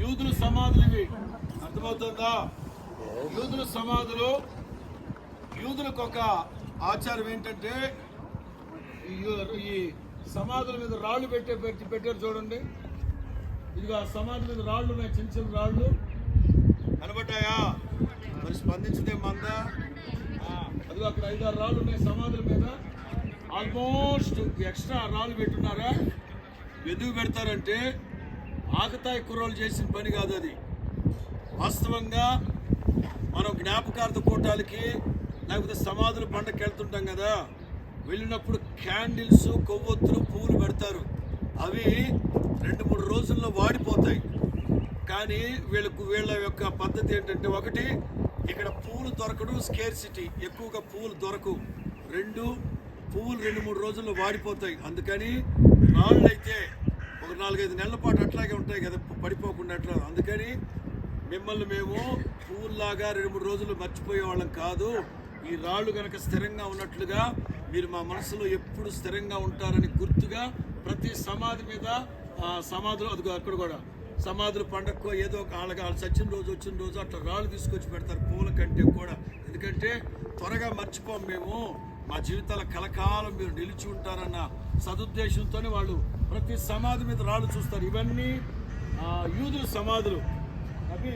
యూదుల సమాధులు ఇవి, అర్థమవుతుందా? యూదుల సమాధులు, యూదులకు ఒక ఆచారం ఏంటంటే ఈ సమాధుల మీద రాళ్ళు పెట్టారు చూడండి. ఇదిగా సమాధి మీద రాళ్ళు ఉన్నాయి, చిన్న చిన్న రాళ్ళు కనబడ్డాయా? మరి స్పందించదే మంద. అదిగో అక్కడ 5-6 రాళ్ళు ఉన్నాయి సమాధుల మీద. ఆల్మోస్ట్ ఎక్స్ట్రా రాళ్ళు పెట్టున్నారా? ఎందుకు పెడతారంటే ఆకతాయి కుర్రోళ్ళు చేసిన పని కాదు అది. వాస్తవంగా మనం జ్ఞాపకార్థ కూటాలకి లేకపోతే సమాధుల పండగకి వెళ్తుంటాం కదా, వెళ్ళినప్పుడు క్యాండిల్స్, కొవ్వొత్తులు, పువ్వులు పెడతారు. అవి 2-3 రోజుల్లో వాడిపోతాయి. కానీ వీళ్ళ యొక్క పద్ధతి ఏంటంటే, ఒకటి ఇక్కడ పువ్వులు దొరకడం స్కేర్సిటీ, ఎక్కువగా పువ్వులు దొరకవు. 2 పువ్వులు 2-3 రోజుల్లో వాడిపోతాయి. అందుకని రాళ్ళు అయితే ఒక 4-5 నెలల పాటు అట్లాగే ఉంటాయి కదా, పడిపోకుండా అట్లా. అందుకని మిమ్మల్ని మేము పువ్వుల్లాగా 2-3 రోజులు మర్చిపోయే వాళ్ళం కాదు. ఈ రాళ్ళు కనుక స్థిరంగా ఉన్నట్లుగా మీరు మా మనసులో ఎప్పుడు స్థిరంగా ఉంటారని గుర్తుగా ప్రతి సమాధి మీద సమాధులు, అదిగో అక్కడ కూడా సమాధులు పండగకో ఏదో ఒక వాళ్ళకి వచ్చిన రోజు అట్లా రాళ్ళు తీసుకొచ్చి పెడతారు, పూల కంటే కూడా. ఎందుకంటే త్వరగా మర్చిపోం మేము, మా జీవితాల కలకాలం మీరు నిలిచి ఉంటారన్న సదుద్దేశంతోనే వాళ్ళు ప్రతి సమాధి మీద రాళ్ళు చూస్తారు. ఇవన్నీ యూదుల సమాధులు. అవి